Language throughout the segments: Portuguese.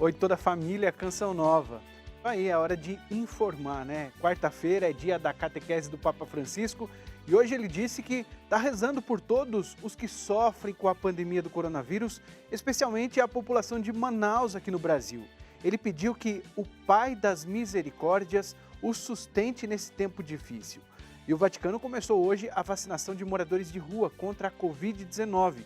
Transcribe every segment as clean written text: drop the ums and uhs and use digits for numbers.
Oi, toda a família, Canção Nova. Aí é hora de informar, né? Quarta-feira é dia da catequese do Papa Francisco e hoje ele disse que está rezando por todos os que sofrem com a pandemia do coronavírus, especialmente a população de Manaus aqui no Brasil. Ele pediu que o Pai das Misericórdias os sustente nesse tempo difícil. E o Vaticano começou hoje a vacinação de moradores de rua contra a Covid-19.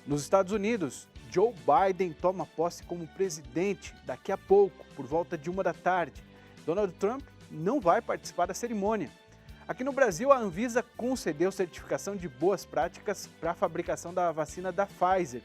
Nos Estados Unidos, Joe Biden toma posse como presidente daqui a pouco, por volta de 1 da tarde. Donald Trump não vai participar da cerimônia. Aqui no Brasil, a Anvisa concedeu certificação de boas práticas para a fabricação da vacina da Pfizer.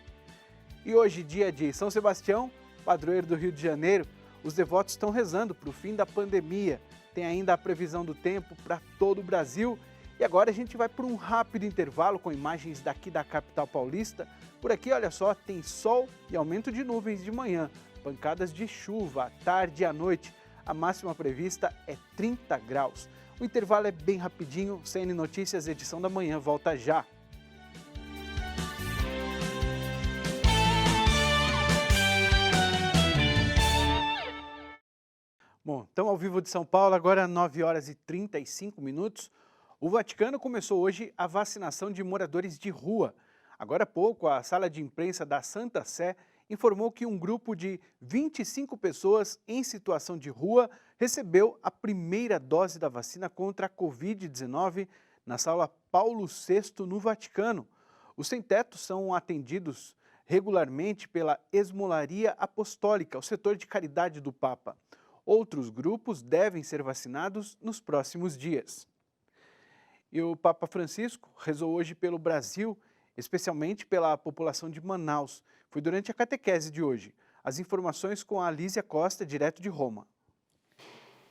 E hoje, dia de São Sebastião, padroeiro do Rio de Janeiro, os devotos estão rezando para o fim da pandemia. Tem ainda a previsão do tempo para todo o Brasil. E agora a gente vai por um rápido intervalo com imagens daqui da capital paulista. Por aqui, olha só, tem sol e aumento de nuvens de manhã, pancadas de chuva à tarde e à noite. A máxima prevista é 30 graus. O intervalo é bem rapidinho, CN Notícias, edição da manhã, volta já. Bom, estamos ao vivo de São Paulo, agora 9 horas e 35 minutos. O Vaticano começou hoje a vacinação de moradores de rua. Agora há pouco, a sala de imprensa da Santa Sé informou que um grupo de 25 pessoas em situação de rua recebeu a primeira dose da vacina contra a Covid-19 na sala Paulo VI no Vaticano. Os sem-teto são atendidos regularmente pela Esmolaria Apostólica, o setor de caridade do Papa. Outros grupos devem ser vacinados nos próximos dias. E o Papa Francisco rezou hoje pelo Brasil, especialmente pela população de Manaus. Foi durante a catequese de hoje. As informações com a Alísia Costa, direto de Roma.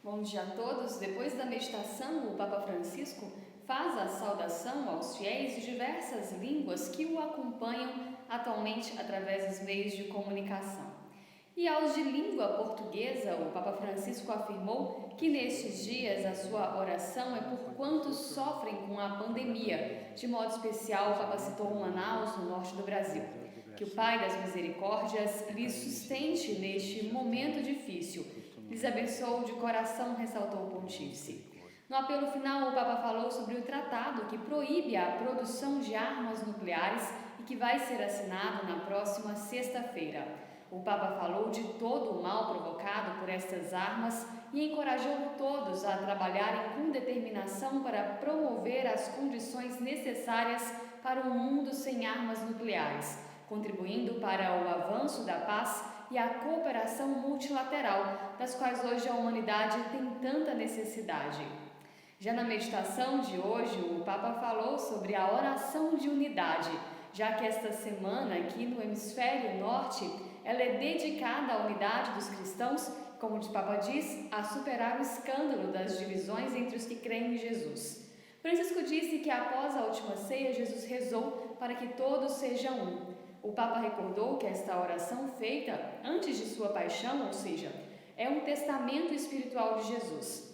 Bom dia a todos. Depois da meditação, o Papa Francisco faz a saudação aos fiéis de diversas línguas que o acompanham atualmente através dos meios de comunicação. E aos de língua portuguesa, o Papa Francisco afirmou que nestes dias a sua oração é por quantos sofrem com a pandemia. De modo especial, o Papa citou Manaus, no norte do Brasil. Que o Pai das Misericórdias lhes sustente neste momento difícil. Lhes abençoe de coração, ressaltou o pontífice. No apelo final, o Papa falou sobre o tratado que proíbe a produção de armas nucleares e que vai ser assinado na próxima sexta-feira. O Papa falou de todo o mal provocado por estas armas e encorajou todos a trabalharem com determinação para promover as condições necessárias para um mundo sem armas nucleares, contribuindo para o avanço da paz e a cooperação multilateral, das quais hoje a humanidade tem tanta necessidade. Já na meditação de hoje, o Papa falou sobre a oração de unidade, já que esta semana aqui no hemisfério norte ela é dedicada à unidade dos cristãos, como o Papa diz, a superar o escândalo das divisões entre os que creem em Jesus. Francisco disse que após a última ceia, Jesus rezou para que todos sejam um. O Papa recordou que esta oração feita antes de sua paixão, ou seja, é um testamento espiritual de Jesus.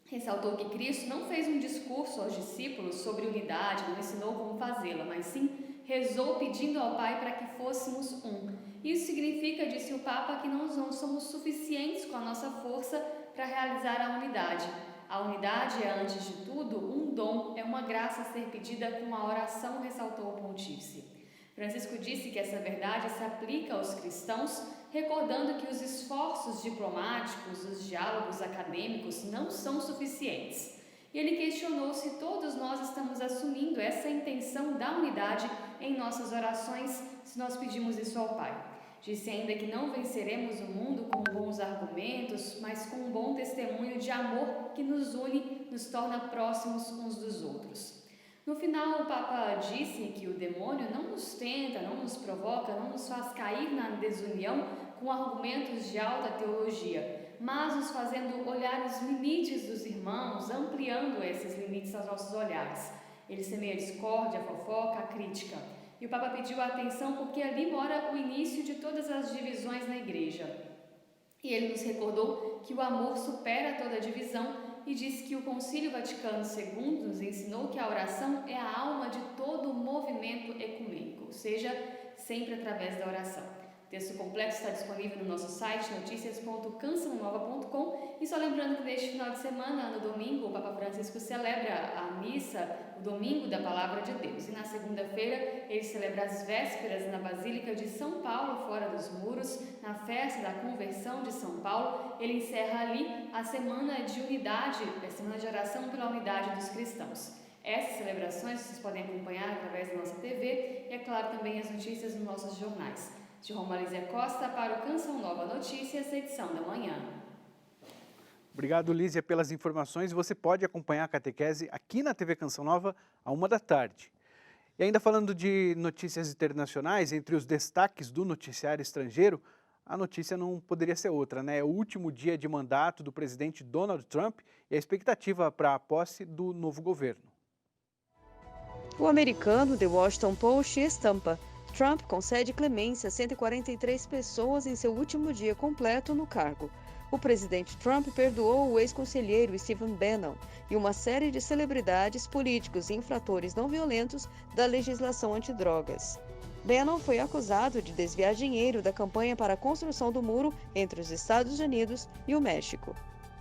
Ressaltou que Cristo não fez um discurso aos discípulos sobre unidade, não ensinou como fazê-la, mas sim rezou pedindo ao Pai para que fôssemos um. Isso significa, disse o Papa, que nós não somos suficientes com a nossa força para realizar a unidade. A unidade é, antes de tudo, um dom, é uma graça a ser pedida com a oração, ressaltou o pontífice. Francisco disse que essa verdade se aplica aos cristãos, recordando que os esforços diplomáticos, os diálogos acadêmicos não são suficientes. E ele questionou se todos nós estamos assumindo essa intenção da unidade em nossas orações, se nós pedimos isso ao Pai. Disse ainda que não venceremos o mundo com bons argumentos, mas com um bom testemunho de amor que nos une, nos torna próximos uns dos outros. No final, o Papa disse que o demônio não nos tenta, não nos provoca, não nos faz cair na desunião com argumentos de alta teologia, mas nos fazendo olhar os limites dos irmãos, ampliando esses limites aos nossos olhares. Ele semeia a discórdia, a fofoca, a crítica. E o Papa pediu atenção porque ali mora o início de todas as divisões na Igreja. E ele nos recordou que o amor supera toda divisão e disse que o Concílio Vaticano II nos ensinou que a oração é a alma de todo o movimento ecumênico, ou seja, sempre através da oração. O texto completo está disponível no nosso site noticias.cançãonova.com e só lembrando que neste final de semana, no domingo, o Papa Francisco celebra a missa, o Domingo da Palavra de Deus. E na segunda-feira ele celebra as vésperas na Basílica de São Paulo, fora dos muros, na festa da conversão de São Paulo. Ele encerra ali a semana de unidade, a semana de oração pela unidade dos cristãos. Essas celebrações vocês podem acompanhar através da nossa TV e, é claro, também as notícias nos nossos jornais. De Romalísia Costa para o Canção Nova Notícias, edição da manhã. Obrigado, Lízia, pelas informações. Você pode acompanhar a catequese aqui na TV Canção Nova, à 13h. E ainda falando de notícias internacionais, entre os destaques do noticiário estrangeiro, a notícia não poderia ser outra, né? É o último dia de mandato do presidente Donald Trump e a expectativa para a posse do novo governo. O americano The Washington Post estampa: Trump concede clemência a 143 pessoas em seu último dia completo no cargo. O presidente Trump perdoou o ex-conselheiro Stephen Bannon e uma série de celebridades, políticos e infratores não violentos da legislação antidrogas. Bannon foi acusado de desviar dinheiro da campanha para a construção do muro entre os Estados Unidos e o México.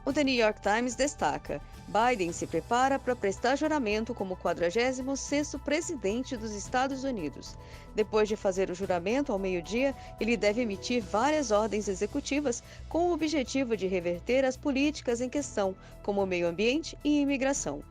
O The New York Times destaca: Biden se prepara para prestar juramento como 46º presidente dos Estados Unidos. Depois de fazer o juramento ao meio-dia, ele deve emitir várias ordens executivas com o objetivo de reverter as políticas em questão, como o meio ambiente e imigração.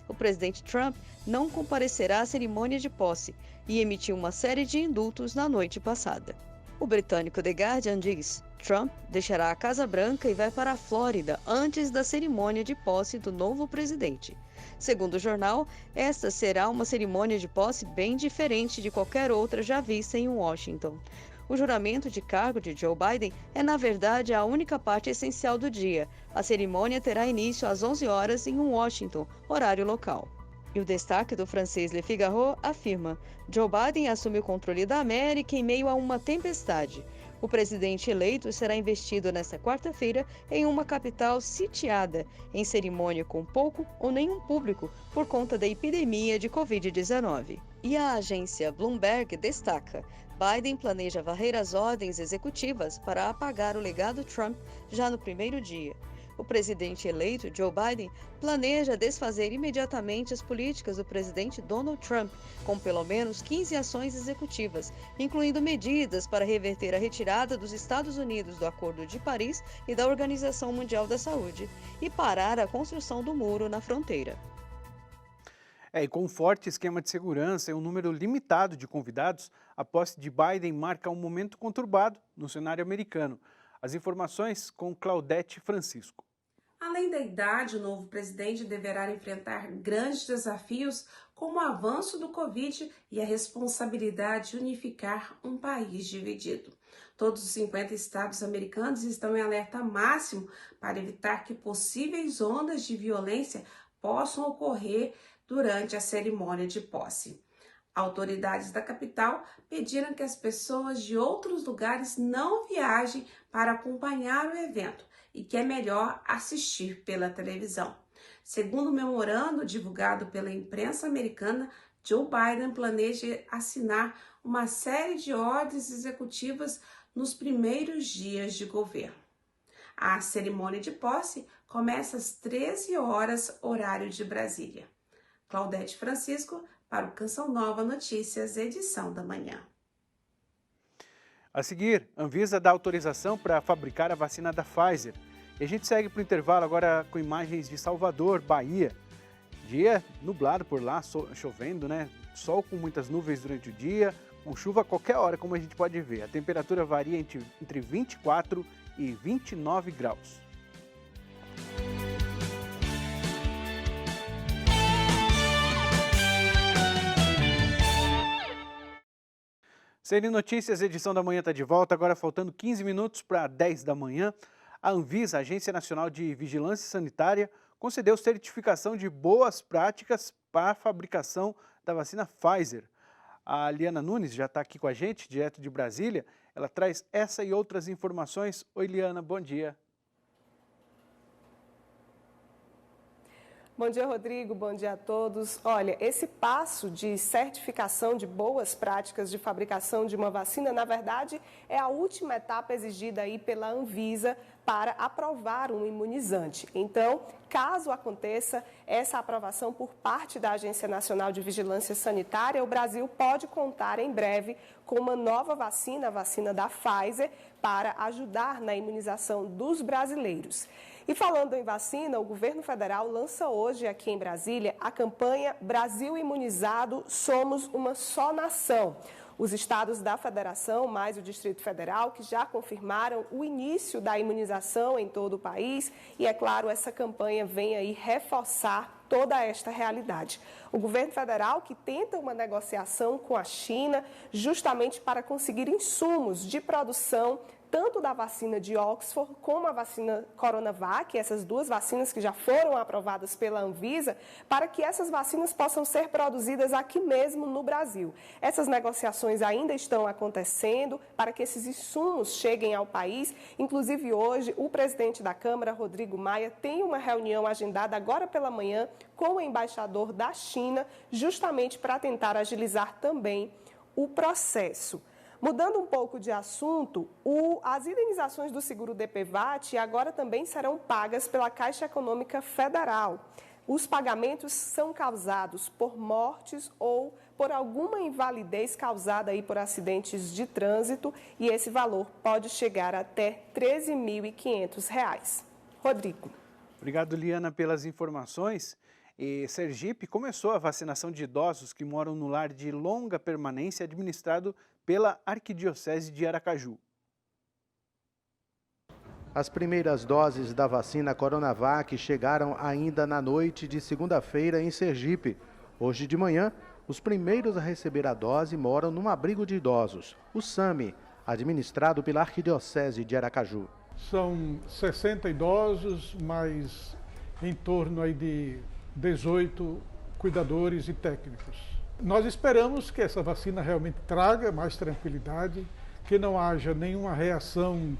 O presidente Trump não comparecerá à cerimônia de posse e emitiu uma série de indultos na noite passada. O britânico The Guardian diz: Trump deixará a Casa Branca e vai para a Flórida antes da cerimônia de posse do novo presidente. Segundo o jornal, esta será uma cerimônia de posse bem diferente de qualquer outra já vista em Washington. O juramento de cargo de Joe Biden é, na verdade, a única parte essencial do dia. A cerimônia terá início às 11 horas em Washington, horário local. E o destaque do francês Le Figaro afirma: Joe Biden assume o controle da América em meio a uma tempestade. O presidente eleito será investido nesta quarta-feira em uma capital sitiada, em cerimônia com pouco ou nenhum público por conta da epidemia de Covid-19. E a agência Bloomberg destaca: Biden planeja varrer as ordens executivas para apagar o legado Trump já no primeiro dia. O presidente eleito, Joe Biden, planeja desfazer imediatamente as políticas do presidente Donald Trump, com pelo menos 15 ações executivas, incluindo medidas para reverter a retirada dos Estados Unidos do Acordo de Paris e da Organização Mundial da Saúde, e parar a construção do muro na fronteira. E com um forte esquema de segurança e um número limitado de convidados, a posse de Biden marca um momento conturbado no cenário americano. As informações com Claudete Francisco. Além da idade, o novo presidente deverá enfrentar grandes desafios como o avanço do Covid e a responsabilidade de unificar um país dividido. Todos os 50 estados americanos estão em alerta máximo para evitar que possíveis ondas de violência possam ocorrer durante a cerimônia de posse. Autoridades da capital pediram que as pessoas de outros lugares não viajem para acompanhar o evento e que é melhor assistir pela televisão. Segundo o memorando divulgado pela imprensa americana, Joe Biden planeja assinar uma série de ordens executivas nos primeiros dias de governo. A cerimônia de posse começa às 13 horas, horário de Brasília. Claudete Francisco, para o Canção Nova Notícias, edição da manhã. A seguir, Anvisa dá autorização para fabricar a vacina da Pfizer. E a gente segue para o intervalo agora com imagens de Salvador, Bahia. Dia nublado por lá, chovendo, né? Sol com muitas nuvens durante o dia, com chuva a qualquer hora, como a gente pode ver. A temperatura varia entre 24 e 29 graus. CN Notícias, edição da manhã está de volta, agora faltando 15 minutos para 10 da manhã. A Anvisa, Agência Nacional de Vigilância Sanitária, concedeu certificação de boas práticas para a fabricação da vacina Pfizer. A Liana Nunes já está aqui com a gente, direto de Brasília. Ela traz essa e outras informações. Oi, Liana, bom dia. Bom dia, Rodrigo. Bom dia a todos. Olha, esse passo de certificação de boas práticas de fabricação de uma vacina, na verdade, é a última etapa exigida aí pela Anvisa para aprovar um imunizante. Então, caso aconteça essa aprovação por parte da Agência Nacional de Vigilância Sanitária, o Brasil pode contar em breve com uma nova vacina, a vacina da Pfizer, para ajudar na imunização dos brasileiros. E falando em vacina, o governo federal lança hoje aqui em Brasília a campanha Brasil Imunizado, Somos uma Só Nação. Os estados da federação, mais o Distrito Federal, que já confirmaram o início da imunização em todo o país. E, é claro, essa campanha vem aí reforçar toda esta realidade. O governo federal que tenta uma negociação com a China justamente para conseguir insumos de produção tanto da vacina de Oxford como a vacina Coronavac, essas duas vacinas que já foram aprovadas pela Anvisa, para que essas vacinas possam ser produzidas aqui mesmo no Brasil. Essas negociações ainda estão acontecendo para que esses insumos cheguem ao país. Inclusive hoje, o presidente da Câmara, Rodrigo Maia, tem uma reunião agendada agora pela manhã com o embaixador da China, justamente para tentar agilizar também o processo. Mudando um pouco de assunto, as indenizações do seguro DPVAT agora também serão pagas pela Caixa Econômica Federal. Os pagamentos são causados por mortes ou por alguma invalidez causada aí por acidentes de trânsito e esse valor pode chegar até R$ 13.500. Rodrigo. Obrigado, Liana, pelas informações. E Sergipe começou a vacinação de idosos que moram no lar de longa permanência administrado pela Arquidiocese de Aracaju. As primeiras doses da vacina Coronavac chegaram ainda na noite de segunda-feira em Sergipe. Hoje de manhã, os primeiros a receber a dose moram num abrigo de idosos, o SAMI, administrado pela Arquidiocese de Aracaju. São 60 idosos, mais em torno aí de 18 cuidadores e técnicos. Nós esperamos que essa vacina realmente traga mais tranquilidade, que não haja nenhuma reação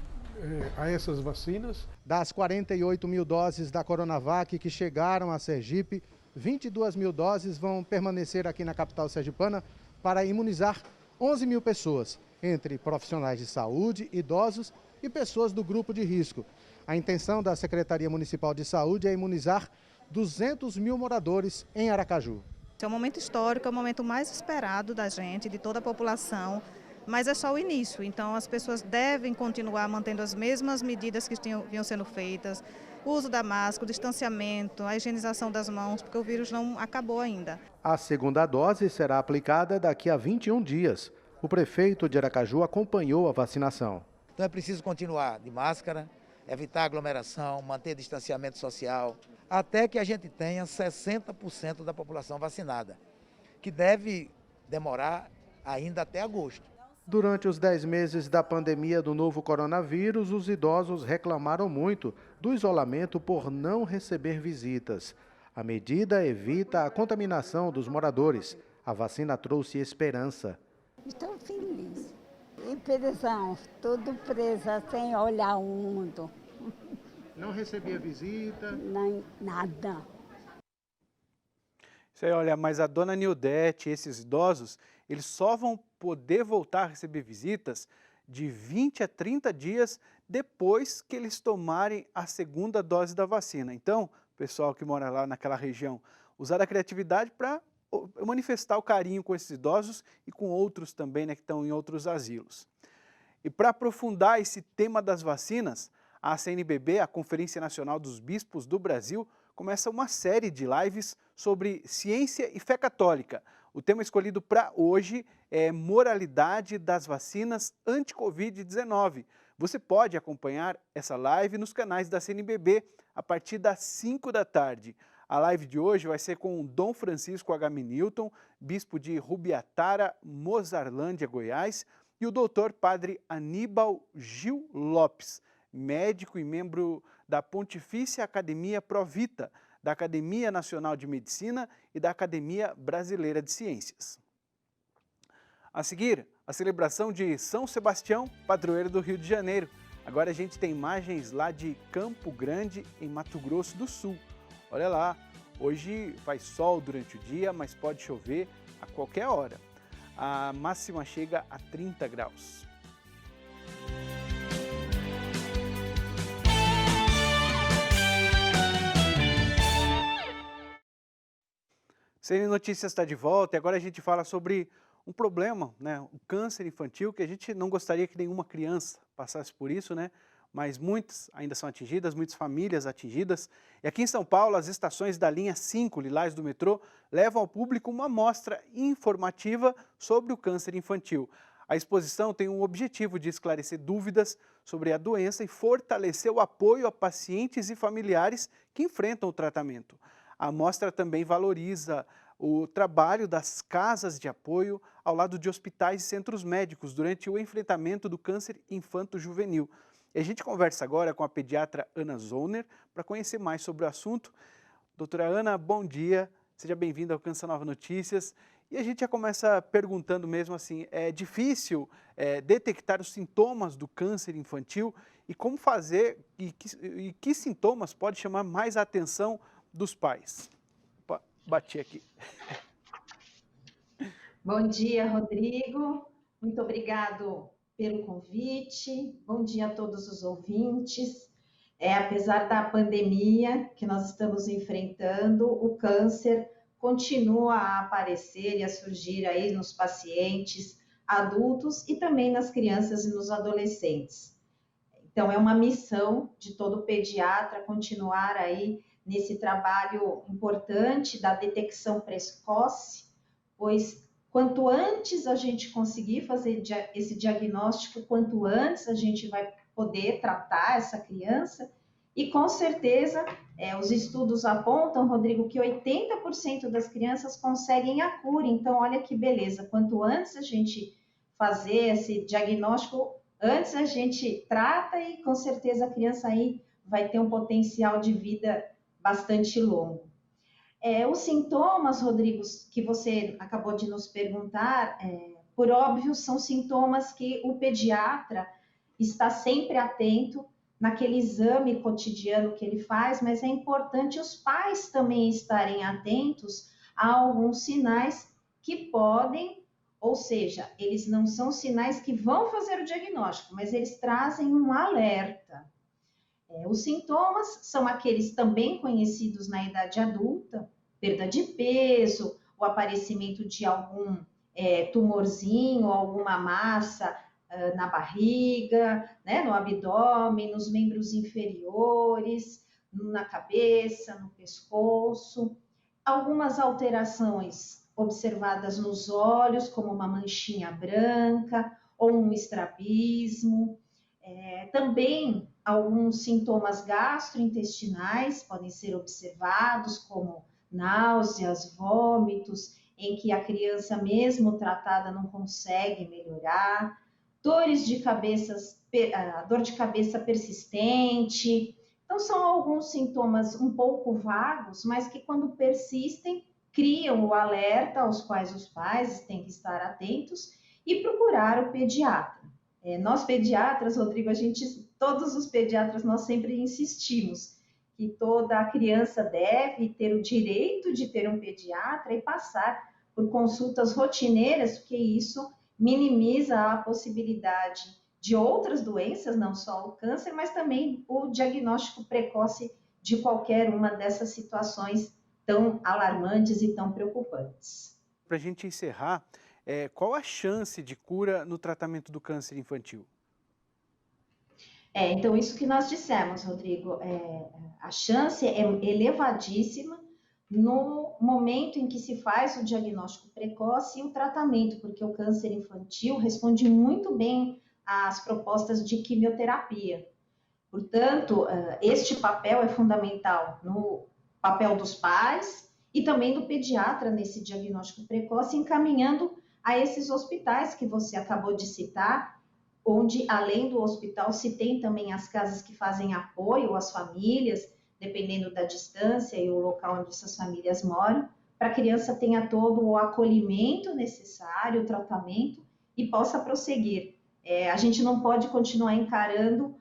a essas vacinas. Das 48 mil doses da Coronavac que chegaram a Sergipe, 22 mil doses vão permanecer aqui na capital sergipana para imunizar 11 mil pessoas, entre profissionais de saúde, idosos e pessoas do grupo de risco. A intenção da Secretaria Municipal de Saúde é imunizar 200 mil moradores em Aracaju. É um momento histórico, é o momento mais esperado da gente, de toda a população, mas é só o início. Então as pessoas devem continuar mantendo as mesmas medidas que vinham sendo feitas, o uso da máscara, o distanciamento, a higienização das mãos, porque o vírus não acabou ainda. A segunda dose será aplicada daqui a 21 dias. O prefeito de Aracaju acompanhou a vacinação. Então é preciso continuar de máscara, evitar aglomeração, manter distanciamento social, até que a gente tenha 60% da população vacinada, que deve demorar ainda até agosto. Durante os 10 meses da pandemia do novo coronavírus, os idosos reclamaram muito do isolamento por não receber visitas. A medida evita a contaminação dos moradores. A vacina trouxe esperança. Estou feliz. E prisão, tudo presa, sem olhar o mundo. Não recebia visita? Nem nada. Isso aí, olha, mas a dona Nildete, esses idosos, eles só vão poder voltar a receber visitas de 20 a 30 dias depois que eles tomarem a segunda dose da vacina. Então, pessoal que mora lá naquela região, usar a criatividade para manifestar o carinho com esses idosos e com outros também, né, que estão em outros asilos. E para aprofundar esse tema das vacinas, a CNBB, a Conferência Nacional dos Bispos do Brasil, começa uma série de lives sobre ciência e fé católica. O tema escolhido para hoje é moralidade das vacinas anti-Covid-19. Você pode acompanhar essa live nos canais da CNBB a partir das 5 da tarde. A live de hoje vai ser com o Dom Francisco H. Newton, bispo de Rubiatara, Mozarlândia, Goiás, e o doutor Padre Aníbal Gil Lopes, médico e membro da Pontifícia Academia Provita, da Academia Nacional de Medicina e da Academia Brasileira de Ciências. A seguir, a celebração de São Sebastião, padroeiro do Rio de Janeiro. Agora a gente tem imagens lá de Campo Grande, em Mato Grosso do Sul. Olha lá, Hoje faz sol durante o dia, mas pode chover a qualquer hora. A máxima chega a 30 graus. CN Notícias está de volta e agora a gente fala sobre um problema, né? O câncer infantil, que a gente não gostaria que nenhuma criança passasse por isso, né? Mas muitas ainda são atingidas, muitas famílias atingidas. E aqui em São Paulo, as estações da linha 5 Lilás do metrô levam ao público uma mostra informativa sobre o câncer infantil. A exposição tem o objetivo de esclarecer dúvidas sobre a doença e fortalecer o apoio a pacientes e familiares que enfrentam o tratamento. A mostra também valoriza o trabalho das casas de apoio ao lado de hospitais e centros médicos durante o enfrentamento do câncer infanto-juvenil. E a gente conversa agora com a pediatra Ana Zollner para conhecer mais sobre o assunto. Doutora Ana, bom dia, seja bem-vinda ao Canção Nova Notícias. E a gente já começa perguntando mesmo assim, é difícil detectar os sintomas do câncer infantil e como fazer, e que sintomas pode chamar mais a atenção dos pais? Opa, bati aqui. Bom dia, Rodrigo. Muito obrigado pelo convite. Bom dia a todos os ouvintes. Apesar da pandemia que nós estamos enfrentando, o câncer continua a aparecer e a surgir aí nos pacientes adultos e também nas crianças e nos adolescentes. Então, é uma missão de todo pediatra continuar aí nesse trabalho importante da detecção precoce, pois quanto antes a gente conseguir fazer esse diagnóstico, quanto antes a gente vai poder tratar essa criança, e com certeza os estudos apontam, Rodrigo, que 80% das crianças conseguem a cura, então olha que beleza, quanto antes a gente fazer esse diagnóstico, antes a gente trata e com certeza a criança aí vai ter um potencial de vida bastante longo. Os sintomas, Rodrigo, que você acabou de nos perguntar, por óbvio, são sintomas que o pediatra está sempre atento naquele exame cotidiano que ele faz, mas é importante os pais também estarem atentos a alguns sinais que podem, ou seja, eles não são sinais que vão fazer o diagnóstico, mas eles trazem um alerta. Os sintomas são aqueles também conhecidos na idade adulta, perda de peso, o aparecimento de algum tumorzinho, alguma massa na barriga, né, no abdômen, nos membros inferiores, na cabeça, no pescoço. Algumas alterações observadas nos olhos, como uma manchinha branca ou um estrabismo. Também alguns sintomas gastrointestinais podem ser observados, como náuseas, vômitos, em que a criança mesmo tratada não consegue melhorar, dor de cabeça persistente. Então, são alguns sintomas um pouco vagos, mas que quando persistem, criam o alerta aos quais os pais têm que estar atentos e procurar o pediatra. Nós pediatras, Rodrigo, todos os pediatras, nós sempre insistimos que toda criança deve ter o direito de ter um pediatra e passar por consultas rotineiras, porque isso minimiza a possibilidade de outras doenças, não só o câncer, mas também o diagnóstico precoce de qualquer uma dessas situações tão alarmantes e tão preocupantes. Para a gente encerrar, qual a chance de cura no tratamento do câncer infantil? Então, isso que nós dissemos, Rodrigo, a chance é elevadíssima no momento em que se faz o diagnóstico precoce e o tratamento, porque o câncer infantil responde muito bem às propostas de quimioterapia. Portanto, este papel é fundamental no papel dos pais e também do pediatra nesse diagnóstico precoce, encaminhando a esses hospitais que você acabou de citar, onde, além do hospital, se tem também as casas que fazem apoio às famílias, dependendo da distância e o local onde essas famílias moram, para a criança tenha todo o acolhimento necessário, o tratamento, e possa prosseguir. A gente não pode continuar encarando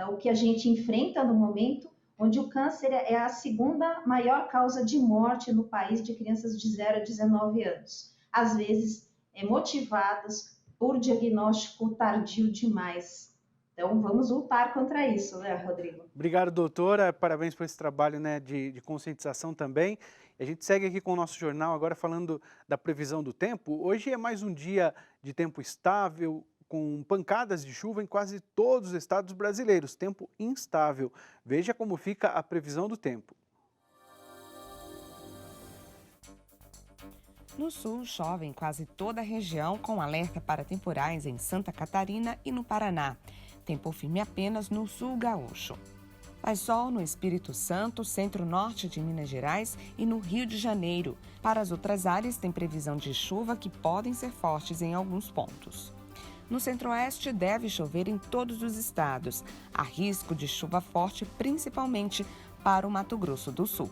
o que a gente enfrenta no momento onde o câncer é a segunda maior causa de morte no país de crianças de 0 a 19 anos, às vezes motivadas por diagnóstico tardio demais. Então, vamos lutar contra isso, né, Rodrigo? Obrigado, doutora. Parabéns por esse trabalho, né, de conscientização também. A gente segue aqui com o nosso jornal, agora falando da previsão do tempo. Hoje é mais um dia de tempo estável, com pancadas de chuva em quase todos os estados brasileiros. Tempo instável. Veja como fica a previsão do tempo. No sul, chove em quase toda a região, com alerta para temporais em Santa Catarina e no Paraná. Tempo firme apenas no sul gaúcho. Faz sol no Espírito Santo, centro-norte de Minas Gerais e no Rio de Janeiro. Para as outras áreas, tem previsão de chuva que podem ser fortes em alguns pontos. No centro-oeste, deve chover em todos os estados. Há risco de chuva forte, principalmente para o Mato Grosso do Sul.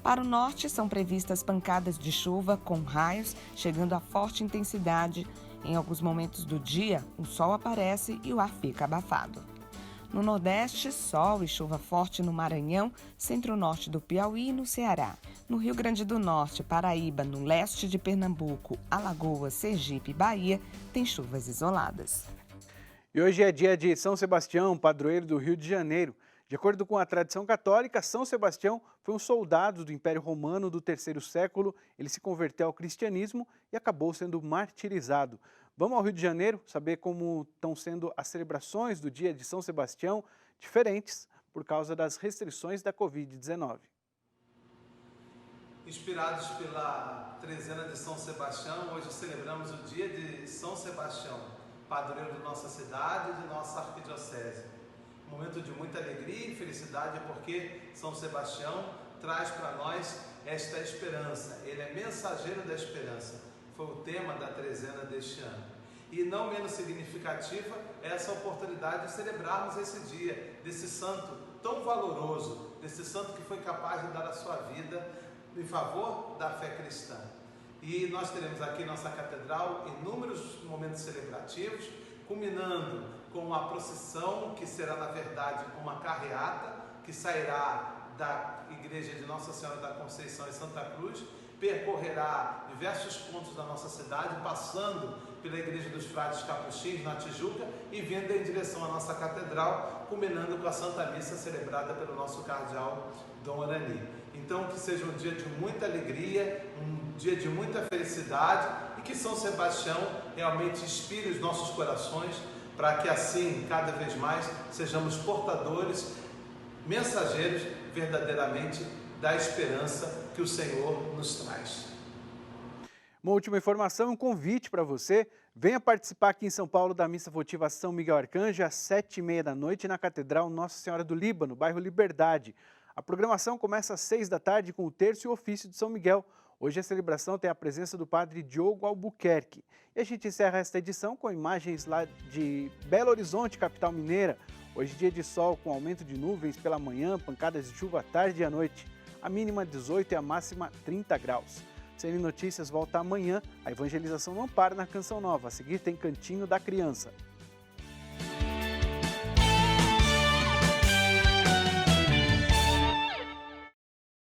Para o norte, são previstas pancadas de chuva com raios, chegando a forte intensidade. Em alguns momentos do dia, o sol aparece e o ar fica abafado. No Nordeste, sol e chuva forte no Maranhão, centro-norte do Piauí e no Ceará. No Rio Grande do Norte, Paraíba, no leste de Pernambuco, Alagoas, Sergipe e Bahia, tem chuvas isoladas. E hoje é dia de São Sebastião, padroeiro do Rio de Janeiro. De acordo com a tradição católica, São Sebastião foi um soldado do Império Romano do terceiro século. Ele se converteu ao cristianismo e acabou sendo martirizado. Vamos ao Rio de Janeiro saber como estão sendo as celebrações do dia de São Sebastião, diferentes por causa das restrições da Covid-19. Inspirados pela trezena de São Sebastião, hoje celebramos o dia de São Sebastião, padroeiro de nossa cidade e de nossa arquidiocese. Um momento de muita alegria e felicidade porque São Sebastião traz para nós esta esperança. Ele é mensageiro da esperança. Foi o tema da trezena deste ano. E não menos significativa é essa oportunidade de celebrarmos esse dia, desse santo tão valoroso, desse santo que foi capaz de dar a sua vida em favor da fé cristã. E nós teremos aqui em nossa catedral inúmeros momentos celebrativos, culminando com a procissão, que será na verdade uma carreata, que sairá da igreja de Nossa Senhora da Conceição em Santa Cruz, percorrerá diversos pontos da nossa cidade, passando pela Igreja dos Frades Capuchinhos, na Tijuca, e vindo em direção à nossa catedral, culminando com a Santa Missa celebrada pelo nosso cardeal Dom Arani. Então, que seja um dia de muita alegria, um dia de muita felicidade, e que São Sebastião realmente inspire os nossos corações, para que assim, cada vez mais, sejamos portadores, mensageiros verdadeiramente da esperança que o Senhor nos traz. Uma última informação, um convite para você. Venha participar aqui em São Paulo da missa votiva São Miguel Arcanjo às 7h30 da noite na Catedral Nossa Senhora do Líbano, bairro Liberdade. A programação começa às 6 da tarde com o terço e o ofício de São Miguel. Hoje a celebração tem a presença do padre Diogo Albuquerque. E a gente encerra esta edição com imagens lá de Belo Horizonte, capital mineira. Hoje dia de sol com aumento de nuvens pela manhã, pancadas de chuva à tarde e à noite. A mínima 18 e a máxima 30 graus. CN Notícias volta amanhã. A evangelização não para na Canção Nova. A seguir tem Cantinho da Criança.